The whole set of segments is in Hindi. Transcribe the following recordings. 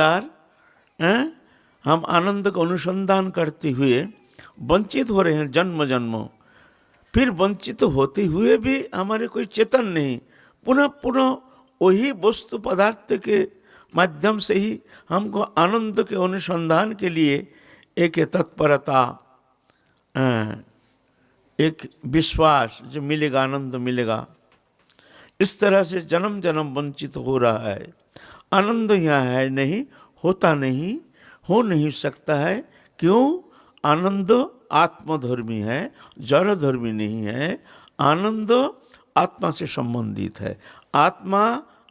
हैं, हम आनंद का अनुसंधान करते हुए वंचित हो रहे हैं जन्म जन्मों, फिर वंचित होते हुए भी हमारे कोई चेतन नहीं, पुनः पुनः वही वस्तु पदार्थ के माध्यम से ही हमको आनंद के अनुसंधान के लिए एक तत्परता, एक विश्वास जो मिलेगा, आनंद मिलेगा, इस तरह से जन्म जन्म वंचित हो रहा है। आनंद यहाँ है नहीं, होता नहीं, हो नहीं सकता है। क्यों? आनंद आत्मधर्मी है, जड़ धर्मी नहीं है। आनंद आत्मा से संबंधित है। आत्मा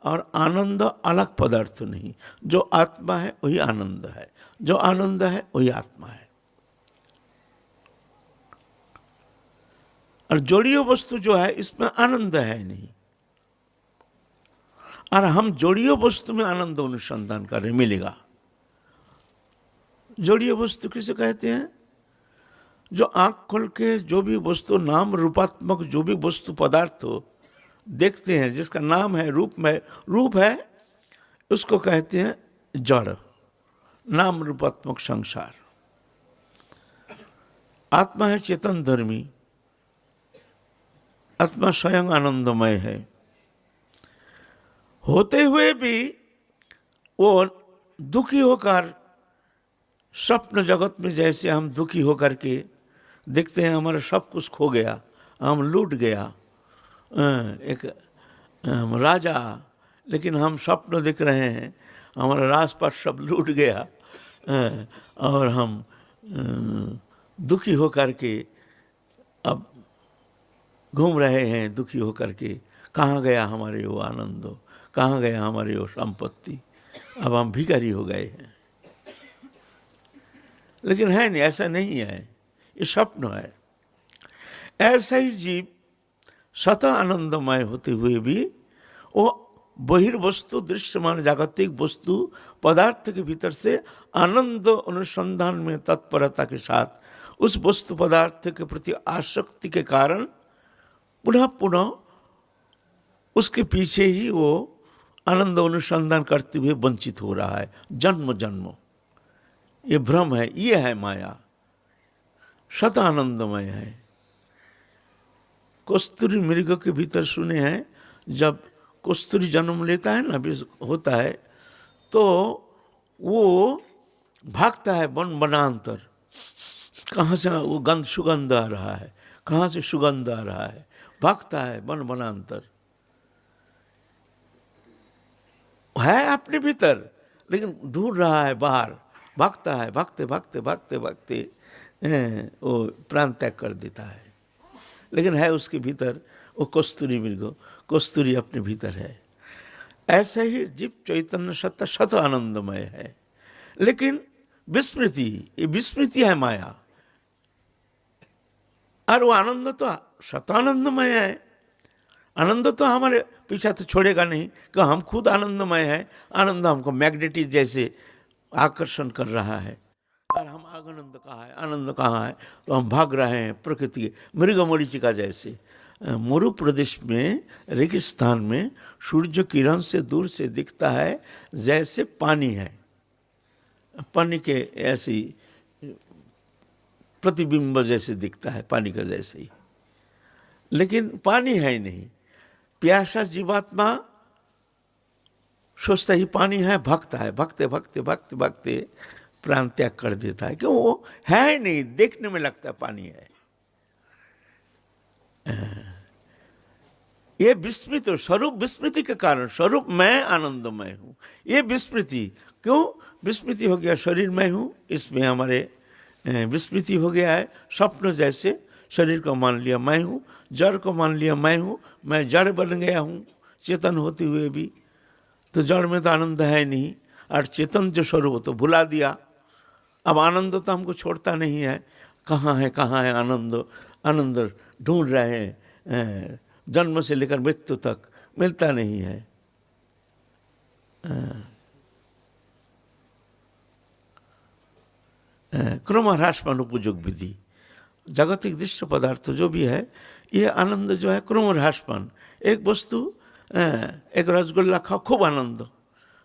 और आनंद अलग पदार्थ नहीं। जो आत्मा है वही आनंद है, जो आनंद है वही आत्मा है। और जोड़ीय वस्तु जो है इसमें आनंद है नहीं, और हम जोड़ीय वस्तु में आनंद अनुसंधान करें, मिलेगा। जोड़ीय वस्तु किसे कहते हैं? जो आंख खोल के जो भी वस्तु नाम रूपात्मक जो भी वस्तु पदार्थ हो देखते हैं, जिसका नाम है रूप में रूप है, उसको कहते हैं जड़, नाम रूपात्मक संसार। आत्मा है चेतन धर्मी, आत्मा स्वयं आनंदमय है। होते हुए भी वो दुखी होकर, स्वप्न जगत में जैसे हम दुखी होकर के देखते हैं हमारा सब कुछ खो गया, हम लूट गया, एक राजा, लेकिन हम स्वप्न देख रहे हैं हमारा राजपाट सब लूट गया, और हम दुखी होकर के अब घूम रहे हैं, दुखी होकर के। कहाँ गया हमारे वो आनंद, कहाँ गया हमारी वो संपत्ति? अब हम भिखारी हो गए हैं। लेकिन है नहीं, ऐसा नहीं है, ये स्वप्न है। ऐसा ही जीव स्वतः आनंदमय होते हुए भी वो बहिर्वस्तु, दृश्यमान जागतिक वस्तु पदार्थ के भीतर से आनंद अनुसंधान में तत्परता के साथ उस वस्तु पदार्थ के प्रति आसक्ति के कारण पुनः पुनः उसके पीछे ही वो आनंद अनुसंधान करते हुए वंचित हो रहा है जन्म जन्म। ये भ्रम है, ये है माया। सत आनंदमय है। कस्तूरी मृग के भीतर सुने हैं, जब कस्तूरी जन्म लेता है ना, होता है, तो वो भागता है वन वनांतर। कहाँ से वो सुगंध आ रहा है, कहाँ से सुगंध आ रहा है, भागता है वन वनांतर। है अपने भीतर, लेकिन ढूंढ रहा है बाहर, भागता है, भागते भागते भागते भागते वो प्राण त्याग कर देता है। लेकिन है उसके भीतर वो कस्तूरी मृग, कस्तूरी अपने भीतर है। ऐसा ही जीव चैतन्य सत्ता सत आनंदमय है। लेकिन विस्मृति, ये विस्मृति है माया। और वो आनंद तो सत आनंदमय है। आनंद तो हमारे पीछा तो छोड़ेगा नहीं कि हम खुद आनंदमय है। आनंद हमको मैग्नेटिक जैसे आकर्षण कर रहा है, और हम आनंद कहाँ है, आनंद कहाँ है, तो हम भाग रहे हैं प्रकृति के मृग मरीचिका जैसे। मरु प्रदेश में, रेगिस्तान में सूर्य किरण से दूर से दिखता है जैसे पानी है, पानी के ऐसी प्रतिबिंब जैसे दिखता है, पानी का जैसे ही, लेकिन पानी है ही नहीं। प्यासा जीवात्मा सोचता ही पानी है, भागता है, भागते भागते भागते भागते प्राण त्याग कर देता है। क्यों? वो है ही नहीं, देखने में लगता है पानी है। ये विस्मृति, स्वरूप विस्मृति के कारण, स्वरूप मैं आनंदमय हूँ, ये विस्मृति। क्यों विस्मृति हो गया? शरीर मैं हूँ, इसमें हमारे विस्मृति हो गया है। स्वप्न जैसे शरीर को मान लिया मैं हूँ, जड़ को मान लिया मैं हूँ, मैं जड़ बन गया हूँ चेतन होते हुए भी। तो जड़ में तो आनंद है नहीं, और चेतन जो स्वरूप तो भुला दिया। अब आनंद तो हमको छोड़ता नहीं है। कहाँ है आनंद? आनंद ढूंढ रहे हैं, जन्म से लेकर मृत्यु तक मिलता नहीं है। क्रमह्रासमान उपयोग विधि, जागतिक दृश्य पदार्थ जो भी है, ये आनंद जो है क्रमह्रासमान। एक वस्तु, एक रसगुल्ला खाओ खूब आनंद,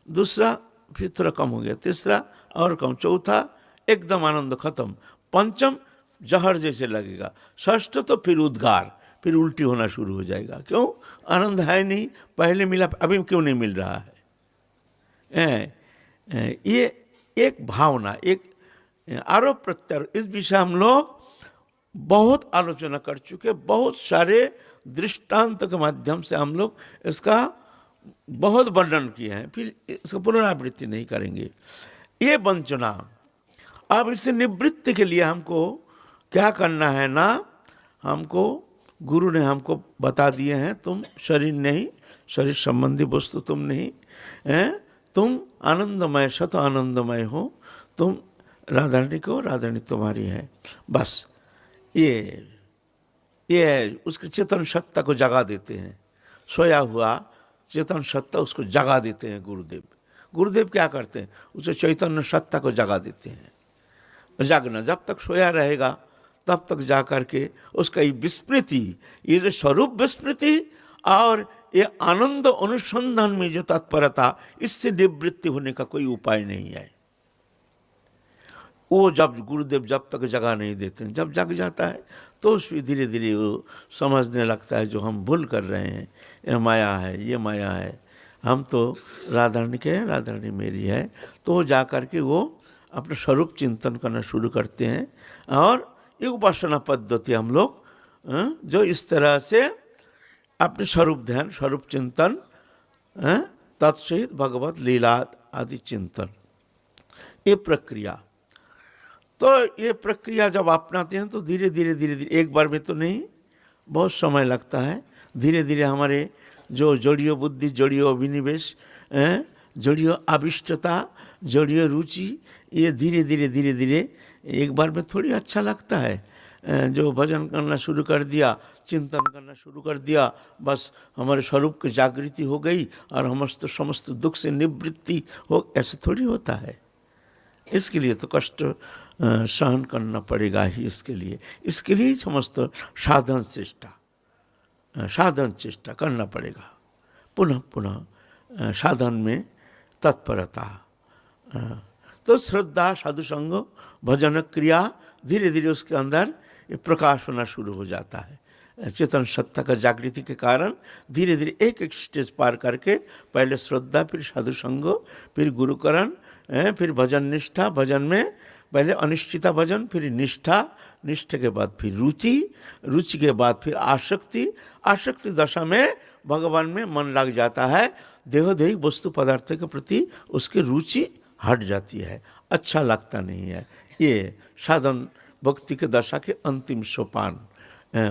दूसरा फिर थोड़ा कम हो गया, तीसरा और कम, चौथा एकदम आनंद खत्म, पंचम जहर जैसे लगेगा, षष्ठ तो फिर उद्गार, फिर उल्टी होना शुरू हो जाएगा। क्यों? आनंद है नहीं, पहले मिला अभी क्यों नहीं मिल रहा है। ये एक भावना, एक आरोप प्रत्यारोप, इस विषय हम लोग बहुत आलोचना कर चुके, बहुत सारे दृष्टांत के माध्यम से हम लोग इसका बहुत वर्णन किए हैं, फिर इसका पुनरावृत्ति नहीं करेंगे। ये वंचना, अब इससे निवृत्ति के लिए हमको क्या करना है ना, हमको गुरु ने हमको बता दिए हैं, तुम शरीर नहीं, शरीर संबंधी वस्तु तुम नहीं हैं, तुम आनंदमय, शत आनंदमय हो, तुम राधारणी को, राधारणी तुम्हारी है। बस ये उसके चेतन सत्ता को जगा देते हैं, सोया हुआ चेतन सत्ता उसको जगा देते हैं गुरुदेव। गुरुदेव क्या करते हैं? उसे चैतन्य सत्ता को जगा देते हैं। जागना जब तक सोया रहेगा तब तक जा करके उसका ये विस्मृति, ये जो स्वरूप विस्मृति और ये आनंद अनुसंधान में जो तत्परता, इससे निवृत्ति होने का कोई उपाय नहीं है। वो जब गुरुदेव जब तक जगा नहीं देते हैं, जब जग जाता है तो उसमें धीरे धीरे वो समझने लगता है जो हम भूल कर रहे हैं, ये माया है, ये माया है, हम तो राधारणी के हैं, राधारणी मेरी है। तो जा कर के वो अपना स्वरूप चिंतन करना शुरू करते हैं। और ये उपासना पद्धति हम लोग जो इस तरह से अपने स्वरूप ध्यान, स्वरूप चिंतन, तत्सहित भगवत लीला आदि चिंतन, ये प्रक्रिया, तो ये प्रक्रिया जब अपनाते हैं तो धीरे धीरे धीरे धीरे, एक बार में तो नहीं, बहुत समय लगता है। धीरे धीरे हमारे जो जड़ीय बुद्धि, जड़ीय अभिनिवेश, जड़ीय आविष्टता, जड़ीय रुचि, ये धीरे धीरे धीरे धीरे, एक बार में थोड़ी अच्छा लगता है। जो भजन करना शुरू कर दिया, चिंतन करना शुरू कर दिया, बस हमारे स्वरूप की जागृति हो गई और हम समस्त दुख से निवृत्ति हो, ऐसे थोड़ी होता है। इसके लिए तो कष्ट सहन करना पड़ेगा ही। इसके लिए समस्त साधन चेष्टा करना पड़ेगा, पुनः पुनः साधन में तत्परता। तो श्रद्धा, साधुसंग, भजन क्रिया, धीरे धीरे उसके अंदर प्रकाश होना शुरू हो जाता है। चेतन सत्ता का जागृति के कारण धीरे धीरे एक एक स्टेज पार करके, पहले श्रद्धा, फिर साधुसंग, फिर गुरुकरण, फिर भजन निष्ठा, भजन में पहले अनिश्चिता भजन, फिर निष्ठा, निष्ठा के बाद फिर रुचि, रुचि के बाद फिर आसक्ति, आसक्ति दशा में भगवान में मन लग जाता है, देहोदेही वस्तु पदार्थ के प्रति उसकी रुचि हट जाती है, अच्छा लगता नहीं है। ये साधन भक्ति के दशा के अंतिम सोपान।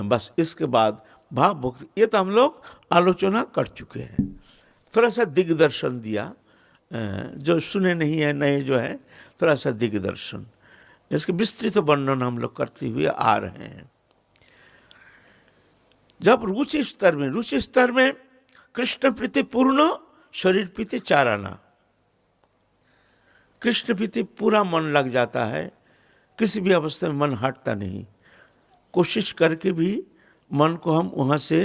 बस इसके बाद भाव भक्ति, ये तो हम लोग आलोचना कर चुके हैं। थोड़ा सा दिग्दर्शन दिया, जो सुने नहीं है नए जो है, थोड़ा सा दिग्दर्शन, इसके विस्तृत वर्णन हम लोग करते हुए आ रहे हैं। जब रुचि स्तर में कृष्ण प्रीति पूर्ण, शरीर प्रीति चाराना, कृष्ण प्रीति पूरा मन लग जाता है, किसी भी अवस्था में मन हटता नहीं, कोशिश करके भी मन को हम वहाँ से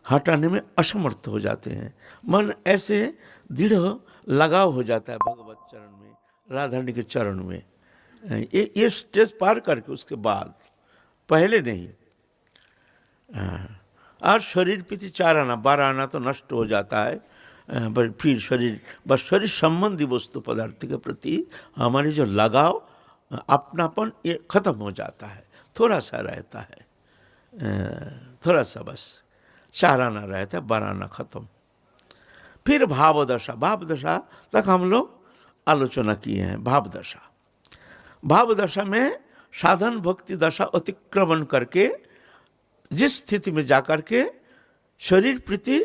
हटाने में असमर्थ हो जाते हैं। मन ऐसे दृढ़ लगाव हो जाता है भगवत चरण में, राधारणी के चरण में। ये स्टेज पार करके उसके बाद, पहले नहीं। और शरीर प्रीति चाराना, 12 आना तो नष्ट हो जाता है, फिर शरीर संबंधी वस्तु पदार्थ के प्रति हमारी जो लगाव, अपनापन, ये खत्म हो जाता है। थोड़ा सा रहता है, थोड़ा सा बस 4 आना रहता है, 12 आना खत्म। फिर भाव दशा तक हम लोग आलोचना किए हैं। भाव दशा में साधन भक्ति दशा अतिक्रमण करके जिस स्थिति में जाकर के शरीर प्रीति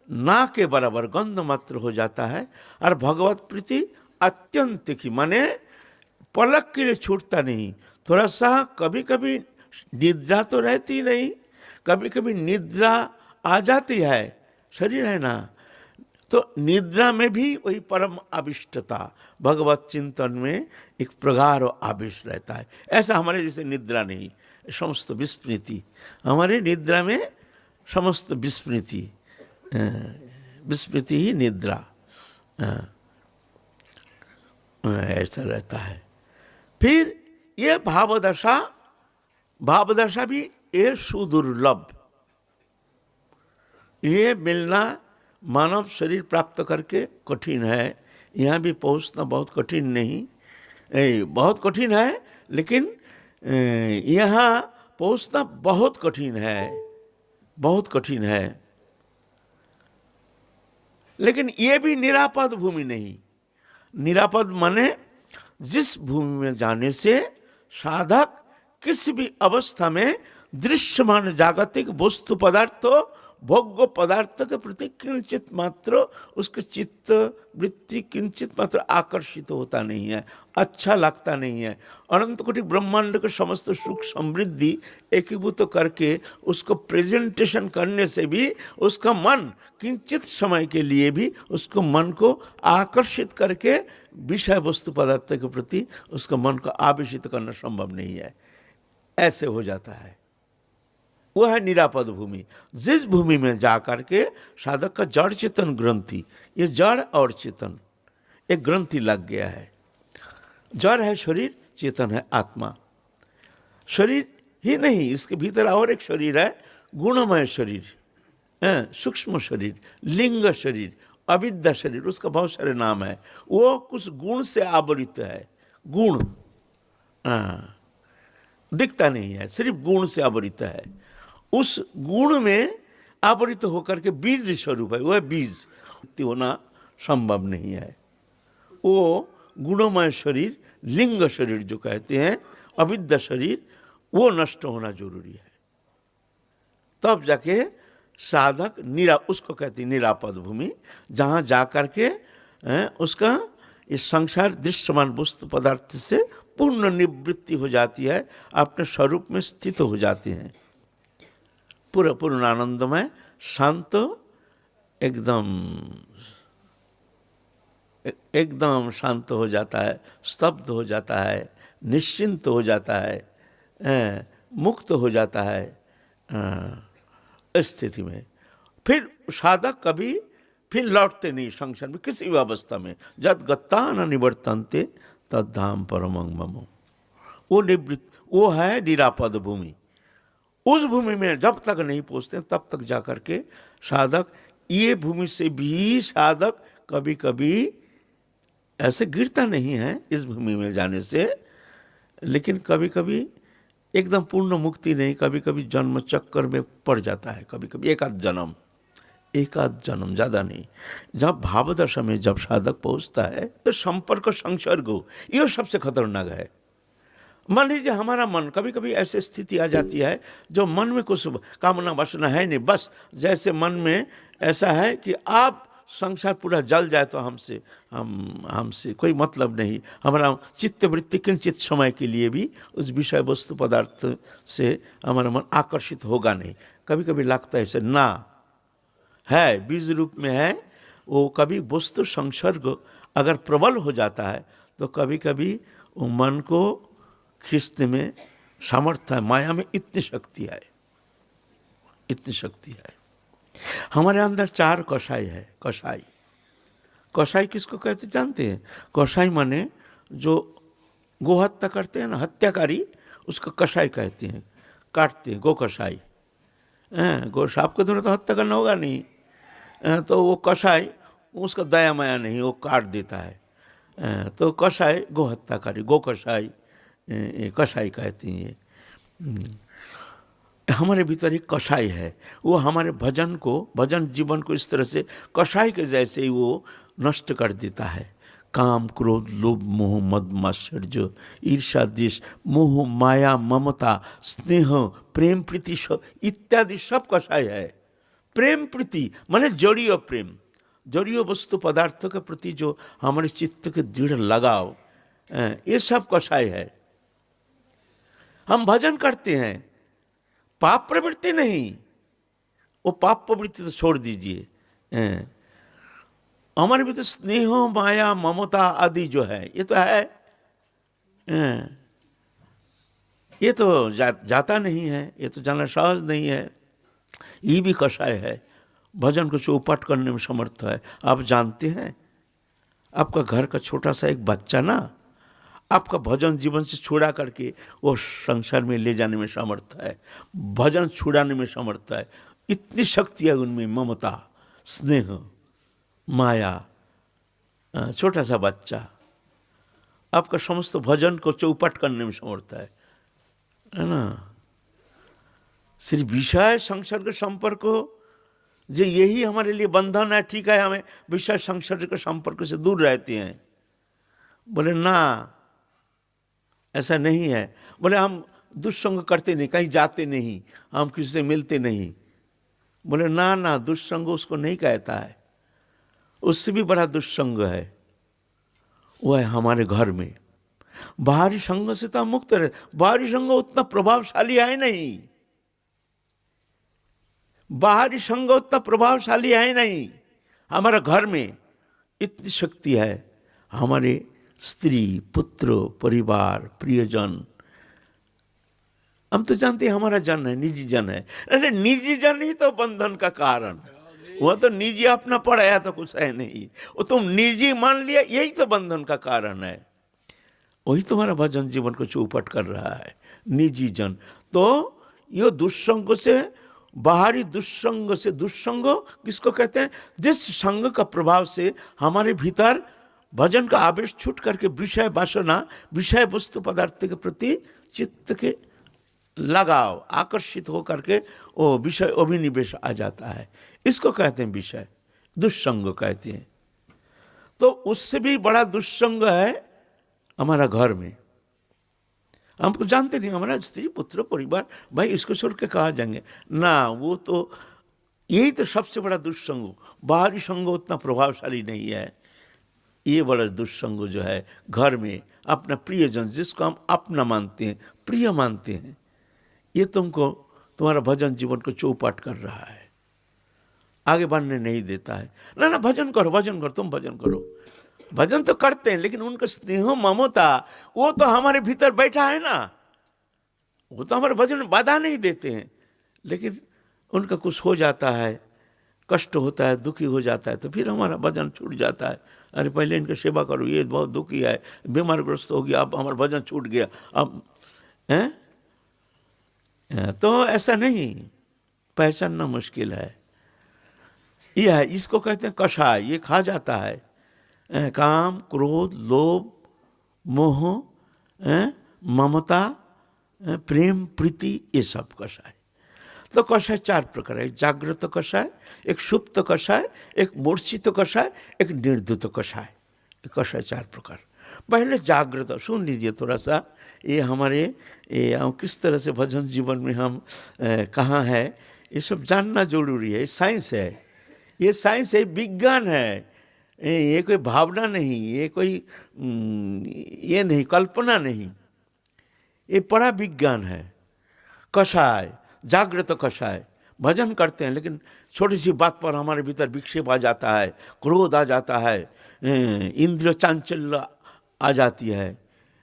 ना के बराबर गंध मात्र हो जाता है और भगवत प्रीति अत्यंत की, माने पलक के लिए छूटता नहीं। थोड़ा सा कभी कभी निद्रा तो रहती नहीं, कभी कभी निद्रा आ जाती है, शरीर है ना, तो निद्रा में भी वही परम आविष्टता, भगवत चिंतन में एक प्रगाढ़ आवेश रहता है। ऐसा हमारे जैसे निद्रा नहीं, समस्त विस्मृति, हमारे निद्रा में समस्त विस्मृति ही निद्रा। ऐसा रहता है। फिर ये भावदशा भी ये सुदुर्लभ, ये मिलना मानव शरीर प्राप्त करके कठिन है। यहाँ भी पहुँचना बहुत कठिन नहीं, बहुत कठिन है, लेकिन यहाँ पहुँचना बहुत कठिन है, बहुत कठिन है। लेकिन ये भी निरापद भूमि नहीं। निरापद माने जिस भूमि में जाने से साधक किसी भी अवस्था में दृश्यमान जागतिक वस्तु पदार्थ भोग्य पदार्थ के प्रति किंचित मात्र उसके चित्त वृत्ति किंचित मात्र आकर्षित होता नहीं है, अच्छा लगता नहीं है। अनंत कोटि ब्रह्मांड के समस्त सुख समृद्धि एकीभूत करके उसको प्रेजेंटेशन करने से भी उसका मन किंचित समय के लिए भी उसको मन को आकर्षित करके विषय वस्तु पदार्थ के प्रति उसका मन को आवेशित करना संभव नहीं है। ऐसे हो जाता है, वह है निरापद भूमि। जिस भूमि में जाकर के साधक का जड़ चेतन ग्रंथि, ये जड़ और चेतन एक ग्रंथि लग गया है। जड़ है शरीर, चेतन है आत्मा। शरीर ही नहीं, इसके भीतर और एक शरीर है, गुणमय शरीर, सूक्ष्म शरीर, लिंग शरीर, अविद्या शरीर, उसका बहुत सारे नाम है। वो कुछ गुण से आवृत है। गुण दिखता नहीं है, सिर्फ गुण से आवृत है। उस गुण में आवृत होकर के बीज स्वरूप है, वह बीज होना संभव नहीं है। वो गुणमय शरीर, लिंग शरीर जो कहते हैं, अविद्या शरीर, वो नष्ट होना जरूरी है। तब जाके साधक उसको कहते हैं निरापद भूमि, जहाँ जाकर के उसका इस संसार दृश्यमान वस्तु पदार्थ से पूर्ण निवृत्ति हो जाती है, अपने स्वरूप में स्थित हो जाते हैं। पूर्ण आनंदमय, शांत, एकदम शांत हो जाता है, स्तब्ध हो जाता है, निश्चिंत हो जाता है, मुक्त हो जाता है। स्थिति में फिर साधक कभी फिर लौटते नहीं संसार में किसी भी अवस्था में। जद गत्ता न निवर्तन्ते तद धाम परमं मम, वो है निरापद भूमि। उस भूमि में जब तक नहीं पहुँचते तब तक जाकर के साधक, ये भूमि से भी साधक कभी कभी ऐसे गिरता नहीं है इस भूमि में जाने से, लेकिन कभी कभी एकदम पूर्ण मुक्ति नहीं, कभी कभी जन्म चक्कर में पड़ जाता है। कभी कभी एक आध जन्म, ज़्यादा नहीं। जब भावदशा में जब साधक पहुँचता है तो संपर्क संसर्ग, ये सबसे खतरनाक है। मान लीजिए हमारा मन, कभी कभी ऐसी स्थिति आ जाती है जो मन में कुछ कामना वासना है नहीं, बस जैसे मन में ऐसा है कि आप संसार पूरा जल जाए तो हमसे कोई मतलब नहीं, हमारा चित्त वृत्ति किंचित समय के लिए भी उस विषय वस्तु पदार्थ से हमारा मन आकर्षित होगा नहीं। कभी कभी लगता है ऐसे ना है, बीज रूप में है वो। कभी वस्तु संसर्ग अगर प्रबल हो जाता है तो कभी कभी वो मन को खींचने में सामर्थ्य है। माया में इतनी शक्ति है, इतनी शक्ति है। हमारे अंदर 4 कसाई है। कसाई किसको कहते जानते हैं? कसाई माने जो गोहत्या करते हैं ना, हत्याकारी, उसको कसाई कहते हैं। काटते हैं, गो कसाई। गो सांप को तो हत्या करना होगा नहीं, तो वो कसाई, उसका दया माया नहीं, वो काट देता है। तो कसाई गो हत्याकारी, गो कसाई, कसाई कहते हैं। हमारे भीतर एक कसाई है, वो हमारे भजन जीवन को इस तरह से कसाई के जैसे ही वो नष्ट कर देता है। काम, क्रोध, लोभ, मोह, मद, मात्सर्य, ईर्ष्या, द्वेष, मोह, माया, ममता, स्नेह, प्रेम, प्रीति इत्यादि सब कसाई है। प्रेम प्रीति माने जड़ीय प्रेम, जड़ीय वस्तु पदार्थों के प्रति जो हमारे चित्त के दृढ़ लगाव, ये सब कसाई है। हम भजन करते हैं, पाप प्रवृत्ति नहीं, वो पाप प्रवृत्ति तो छोड़ दीजिए। हमारे भीतर स्नेह, माया, ममता आदि जो है, ये तो है, ये तो जाता नहीं है, ये तो जाना सहज नहीं है। ये भी कसाय है, भजन को चौपट करने में समर्थ है। आप जानते हैं, आपका घर का छोटा सा एक बच्चा ना आपका भजन जीवन से छुड़ा करके वो संसार में ले जाने में समर्थ है, भजन छुड़ाने में समर्थ है। इतनी शक्ति है उनमें, ममता, स्नेह, माया। छोटा सा बच्चा आपका समस्त भजन को चौपट करने में समर्थ है ना। सिर्फ विषय संसर्ग संपर्क जो यही हमारे लिए बंधन है। ठीक है, हमें विषय संसर्ग के संपर्क से दूर रहते हैं। बोले ना, ऐसा नहीं है। बोले हम दुष्संग करते नहीं, कहीं जाते नहीं, हम किसी से मिलते नहीं। बोले ना ना, दुष्संग उसको नहीं कहता है, उससे भी बड़ा दुष्संग है, वो है हमारे घर में। बाहरी संग से तो हम मुक्त रहे, बाहरी संग उतना प्रभावशाली है नहीं, बाहरी संग उतना प्रभावशाली है नहीं। हमारा घर में इतनी शक्ति है, हमारे स्त्री, पुत्र, परिवार, प्रियजन। हम तो जानते हैं हमारा जन है, निजी जन है। अरे निजी जन ही तो बंधन का कारण। वह तो निजी अपना पढ़ाया तो कुछ है नहीं, वो तुम निजी मान लिया, यही तो बंधन का कारण है। वही तुम्हारा भजन जीवन को चौपट कर रहा है, निजी जन। तो ये दुष्संग से, बाहरी दुष्संग से, दुष्संग किसको कहते हैं? जिस संग का प्रभाव से हमारे भीतर भजन का आवेश छूट करके विषय वासना, विषय वस्तु पदार्थ के प्रति चित्त के लगाव, आकर्षित हो करके वो विषय अभिनिवेश आ जाता है, इसको कहते हैं विषय, दुष्संग कहते हैं। तो उससे भी बड़ा दुष्संग है हमारा घर में। हमको जानते नहीं, हमारा स्त्री, पुत्र, परिवार, भाई इसको छोड़ के कहाँ जाएंगे ना। वो तो यही तो सबसे बड़ा दुष्संग। बाहरी संग उतना प्रभावशाली नहीं है, ये बड़ा दुष्संग जो है घर में अपना प्रियजन, जिसको हम अपना मानते हैं, प्रिय मानते हैं, ये तुमको, तुम्हारा भजन जीवन को चौपट कर रहा है, आगे बढ़ने नहीं देता है। ना ना, भजन करो, भजन करो, तुम भजन करो। भजन तो करते हैं, लेकिन उनका स्नेह, ममता, वो तो हमारे भीतर बैठा है ना, वो तो हमारे भजन में बाधा नहीं देते हैं। लेकिन उनका कुछ हो जाता है, कष्ट होता है, दुखी हो जाता है, तो फिर हमारा भजन छूट जाता है। अरे पहले इनका सेवा करो, ये बहुत दुखी है, बीमारग्रस्त हो गया, अब हमारा भजन छूट गया, अब हैं। तो ऐसा नहीं, पहचानना मुश्किल है। यह है, इसको कहते हैं कषाय। ये खा जाता है, काम, क्रोध, लोभ, मोह, ममता, प्रेम, प्रीति, ये सब कषाय। तो कषाय चार प्रकार है, जागृत कषाय, एक सुप्त कषाय, एक मूर्छित कषाय, एक निर्धुत कषाय। कषाय चार प्रकार। पहले जागृत, सुन लीजिए थोड़ा सा, ये हमारे हम किस तरह से भजन जीवन में हम कहाँ है, ये सब जानना जरूरी है। साइंस है, ये साइंस है, विज्ञान है, ये कोई भावना नहीं, ये कोई ये नहीं, कल्पना नहीं, ये बड़ा विज्ञान है। कषाय, जागृत कषाय, भजन करते हैं लेकिन छोटी सी बात पर हमारे भीतर विक्षेप आ जाता है, क्रोध आ जाता है, इंद्रिय चांचल्य आ जाती है,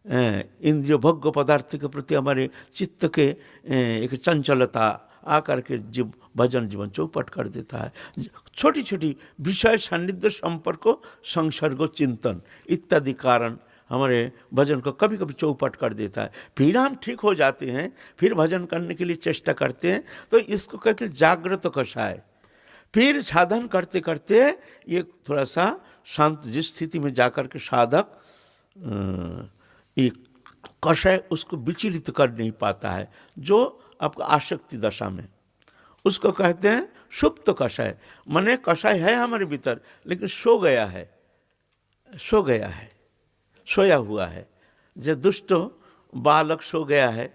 इंद्रिय भोग्य पदार्थ के प्रति हमारे चित्त के एक चंचलता आकर के जीव भजन जीवन चौपट कर देता है। छोटी छोटी विषय सान्निध्य, संपर्क, संसर्ग, चिंतन इत्यादि कारण हमारे भजन को कभी कभी चौपट कर देता है। फिर हम ठीक हो जाते हैं, फिर भजन करने के लिए चेष्टा करते हैं, तो इसको कहते हैं जागृत कषाय। फिर साधन करते करते ये थोड़ा सा शांत जिस स्थिति में जाकर के साधक ये कषाय उसको विचलित कर नहीं पाता है, जो आपका आसक्ति दशा में, उसको कहते हैं सुप्त कषाय। माने कषाय है हमारे भीतर लेकिन सो गया है, सो गया है, सोया हुआ है। जो दुष्ट बालक सो गया है,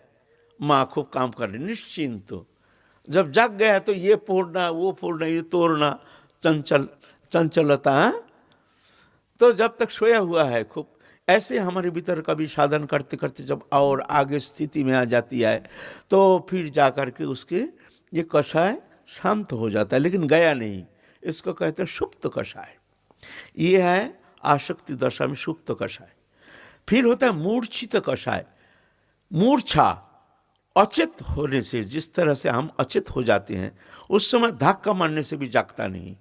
माँ खूब काम कर रही निश्चिंत, तो जब जाग गया तो ये फोड़ना, वो फोड़ना, ये तोड़ना, चंचलता। तो जब तक सोया हुआ है खूब, ऐसे हमारे भीतर कभी साधन करते करते जब और आगे स्थिति में आ जाती है, तो फिर जा कर के उसके ये कषाय शांत हो जाता है, लेकिन गया नहीं। इसको कहते हैं सुप्त कषाय। ये है आसक्ति दशा में सुप्त कषाय। फिर होता है मूर्छित कषाय। मूर्छा, अचेत होने से, जिस तरह से हम अचेत हो जाते हैं, उस समय धक्का मारने से भी जागता नहीं।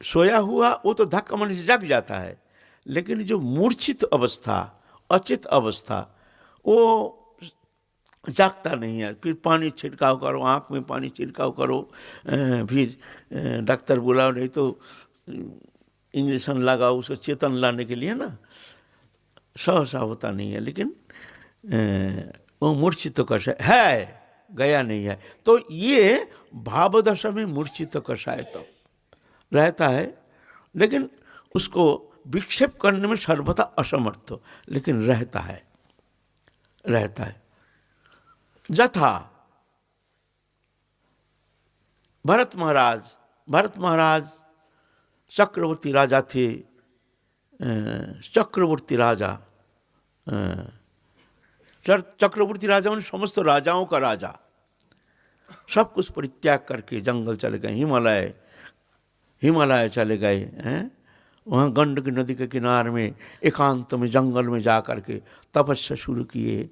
सोया हुआ वो तो धक्का मारने से जाग जाता है, लेकिन जो मूर्छित अवस्था, अचेत अवस्था, वो जागता नहीं है। फिर पानी छिड़काव करो, आँख में पानी छिड़काव करो, फिर डॉक्टर बुलाओ, नहीं तो इंजेक्शन लगाओ उसको चेतन लाने के लिए ना, सहसा होता नहीं है। लेकिन वो मूर्छित कषाय है, गया नहीं है। तो ये भावदशा में मूर्छित कषाय तो रहता है, लेकिन उसको विक्षेप करने में सर्वथा असमर्थ, लेकिन रहता है, रहता है। जथा भरत महाराज चक्रवर्ती राजा थे, चक्रवर्ती राजा, चक्रवर्ती राजा उन समस्त राजाओं का राजा, सब कुछ परित्याग करके जंगल चले गए, हिमालय चले गए हैं। वहाँ गंडकी नदी के किनारे में एकांत में जंगल में जा कर के तपस्या शुरू किए,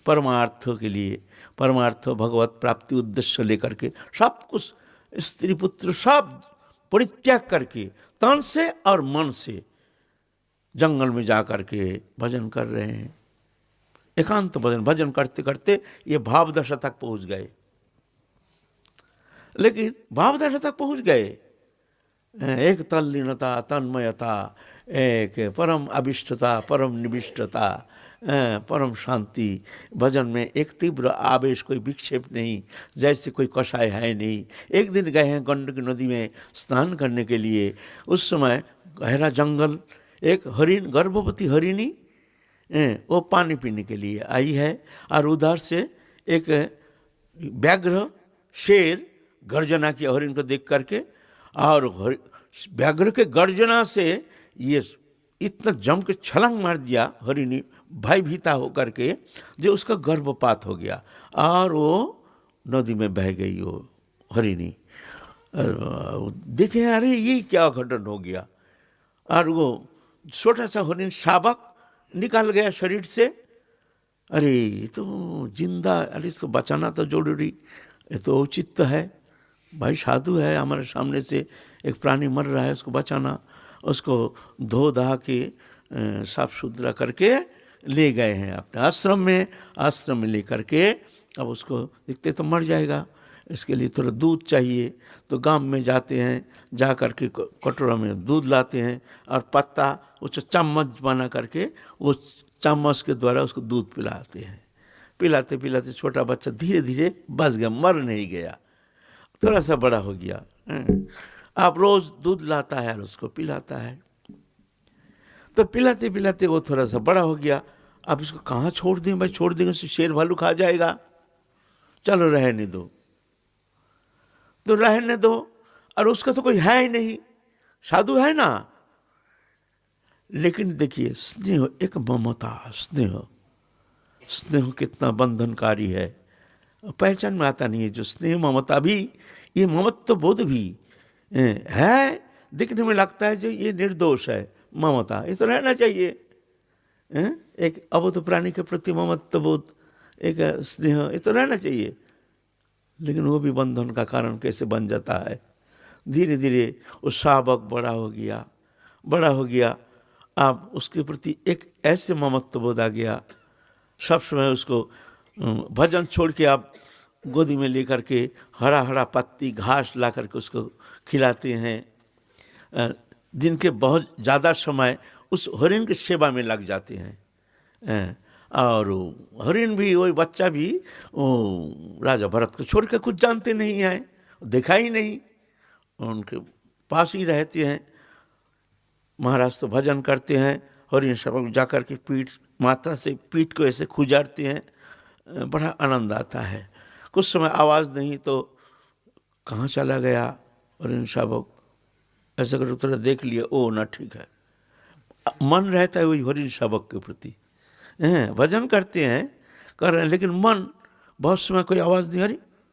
परमार्थ के लिए, परमार्थ भगवत प्राप्ति उद्देश्य लेकर के सब कुछ स्त्री पुत्र सब परित्याग करके तन से और मन से जंगल में जा कर के भजन कर रहे हैं। एकांत भजन करते करते ये भावदशा तक पहुंच गए। लेकिन भावदशा तक पहुंच गए, एक तल्लीनता, तन्मयता, एक परम अभिष्टता, परम निविष्टता, परम शांति, भजन में एक तीव्र आवेश, कोई विक्षेप नहीं, जैसे कोई कषाय है नहीं। एक दिन गए हैं गंडकी नदी में स्नान करने के लिए। उस समय गहरा जंगल, एक हरिण, गर्भवती हरिणी वो पानी पीने के लिए आई है, और उधर से एक व्याघ्र शेर गर्जना किया हरिण को देख करके, और व्याघ्र के गर्जना से ये इतना जम के छलांग मार दिया हरिणी, भयभीता होकर के, जो उसका गर्भपात हो गया और वो नदी में बह गई वो हरिणी। देखे अरे ये क्या घटन हो गया, और वो छोटा सा हरिण शावक निकाल गया शरीर से। अरे ये तो जिंदा, अरे इसको बचाना तो जरूरी, ये तो औचित्य है भाई, साधु है हमारे सामने से एक प्राणी मर रहा है, उसको बचाना। उसको धो धा के साफ सुथरा करके ले गए हैं अपने आश्रम में ले करके। अब उसको देखते तो मर जाएगा, इसके लिए थोड़ा दूध चाहिए, तो गांव में जाते हैं, जा करके कटोरा में दूध लाते हैं और पत्ता उसको चम्मच बना करके वो चम्मच के द्वारा उसको दूध पिलाते हैं। पिलाते पिलाते छोटा बच्चा धीरे धीरे बच गया, मर नहीं गया, थोड़ा सा बड़ा हो गया। आप रोज दूध लाता है और उसको पिलाता है, तो पिलाते पिलाते वो थोड़ा सा बड़ा हो गया। अब इसको कहाँ छोड़ दें भाई, छोड़ देंगे तो शेर भालू खा जाएगा, चलो रहने दो, तो रहने दो। और उसका तो कोई है ही नहीं, साधु है ना। लेकिन देखिए स्नेह, एक ममता, स्नेह कितना बंधनकारी है, पहचान में आता नहीं है। जो स्नेह ममता भी, ये ममत्व बोध भी है, दिखने में लगता है जो ये निर्दोष है, ममता ये तो रहना चाहिए। एक अबोध प्राणी के प्रति ममत्व बोध, एक स्नेह, ये तो रहना चाहिए। लेकिन वो भी बंधन का कारण कैसे बन जाता है। धीरे धीरे वो शावक बड़ा हो गया, अब उसके प्रति एक ऐसे ममत्व बोध आ गया, सब समय उसको भजन छोड़ के आप गोदी में लेकर के हरा हरा पत्ती घास ला करके उसको खिलाते हैं। दिन के बहुत ज़्यादा समय उस हरिण की सेवा में लग जाते हैं। और हरिण भी, वही बच्चा भी राजा भरत को छोड़ के कुछ जानते नहीं हैं, देखा ही नहीं, उनके पास ही रहते हैं। महाराज तो भजन करते हैं, हरिण सब जाकर के पीठ, माथा से पीठ को ऐसे खुजारते हैं, बड़ा आनंद आता है। कुछ समय आवाज़ नहीं तो कहाँ चला गया हरिण शावक, ऐसा कर थोड़ा देख लिया, ओ ना ठीक है, मन रहता है वही हरिण शावक के प्रति। भजन करते हैं, कर रहे हैं, लेकिन मन बहुत समय कोई आवाज़ नहीं, अरे